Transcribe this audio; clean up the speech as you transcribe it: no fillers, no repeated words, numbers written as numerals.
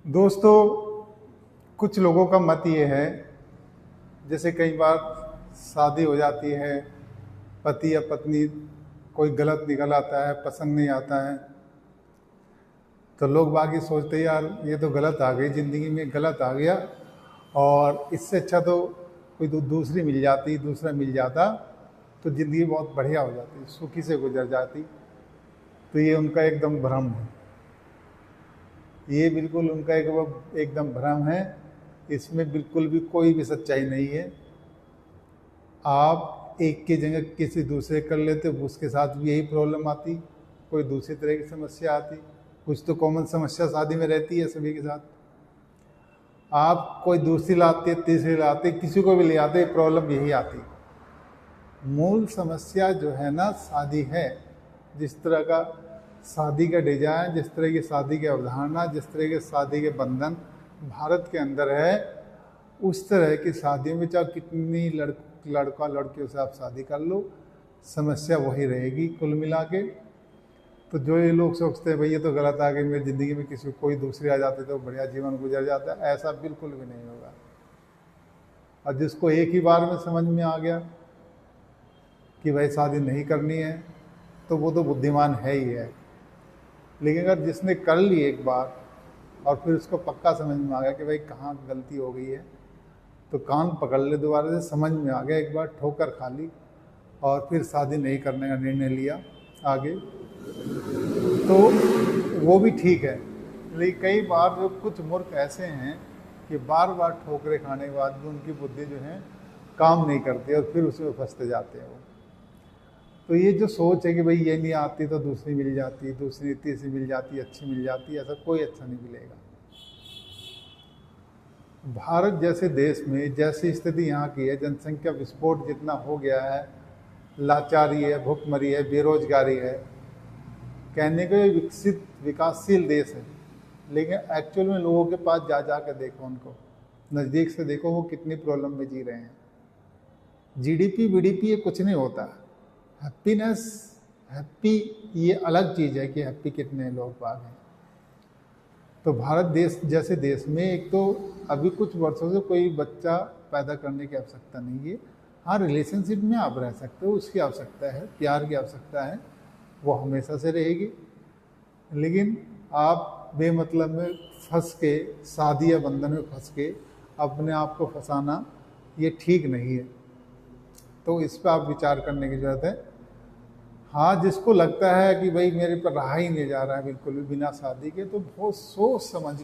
दोस्तों, कुछ लोगों का मत ये है, जैसे कई बार शादी हो जाती है, पति या पत्नी कोई गलत निकल आता है, पसंद नहीं आता है, तो लोग बाकी सोचते हैं यार ये तो गलत आ गई ज़िंदगी में, गलत आ गया और इससे अच्छा तो कोई दूसरी मिल जाती, दूसरा मिल जाता तो ज़िंदगी बहुत बढ़िया हो जाती, सुखी से गुजर जाती। तो ये उनका एकदम भ्रम है, ये बिल्कुल उनका एकदम भ्रम है। इसमें बिल्कुल भी कोई भी सच्चाई नहीं है। आप एक की जगह किसी दूसरे कर लेते, उसके साथ भी यही प्रॉब्लम आती, कोई दूसरी तरह की समस्या आती। कुछ तो कॉमन समस्या शादी में रहती है सभी के साथ। आप कोई दूसरी लाते, तीसरी लाते, किसी को भी ले आते, प्रॉब्लम यही आती। मूल समस्या जो है ना शादी है, जिस तरह का शादी का डिजाइन, जिस तरह की शादी की अवधारणा, जिस तरह के शादी के बंधन भारत के अंदर है, उस तरह की शादियों में चाहे कितनी लड़का लड़कियों से आप शादी कर लो, समस्या वही रहेगी कुल मिला के। तो जो ये लोग सोचते हैं भाई ये तो गलत आ गई मेरी ज़िंदगी में, किसी कोई दूसरी आ जाती तो बढ़िया जीवन गुजर जाता है, ऐसा बिल्कुल भी नहीं होगा। और जिसको एक ही बार में समझ में आ गया कि भाई शादी नहीं करनी है तो वो तो बुद्धिमान है ही है। लेकिन अगर जिसने कर ली एक बार और फिर उसको पक्का समझ में आ गया कि भाई कहाँ गलती हो गई है, तो कान पकड़ ले, दोबारा से समझ में आ गया, एक बार ठोकर खा ली और फिर शादी नहीं करने का निर्णय लिया आगे, तो वो भी ठीक है। लेकिन कई बार जो कुछ मूर्ख ऐसे हैं कि बार बार ठोकरे खाने के बाद भी उनकी बुद्धि जो है काम नहीं करती और फिर उसमें फंसते जाते हैं वो। तो ये जो सोच है कि भाई ये नहीं आती तो दूसरी मिल जाती, दूसरी तीसरी मिल जाती, अच्छी मिल जाती, ऐसा कोई अच्छा नहीं मिलेगा। भारत जैसे देश में जैसी स्थिति यहाँ की है, जनसंख्या विस्फोट जितना हो गया है, लाचारी है, भुखमरी है, बेरोजगारी है, कहने को ये विकसित विकासशील देश है, लेकिन एक्चुअल में लोगों के पास जा जा के देखो, उनको नज़दीक से देखो, वो कितनी प्रॉब्लम में जी रहे हैं। जीडीपी वीडीपी ये कुछ नहीं होता। हैप्पीनेस, हैप्पी ये अलग चीज़ है कि हैप्पी कितने लोग बाग हैं। तो भारत देश जैसे देश में एक तो अभी कुछ वर्षों से कोई बच्चा पैदा करने की आवश्यकता नहीं है। हाँ, रिलेशनशिप में आप रह सकते हो, उसकी आवश्यकता है, प्यार की आवश्यकता है, वो हमेशा से रहेगी। लेकिन आप बेमतलब में फंस के, शादी या बंधन में फंस के अपने आप को फंसाना ये ठीक नहीं है। तो इस पर आप विचार करने की ज़रूरत है। हाँ, जिसको लगता है कि भाई मेरे पर रहा ही नहीं जा रहा है बिल्कुल भी बिना शादी के, तो बहुत सोच समझ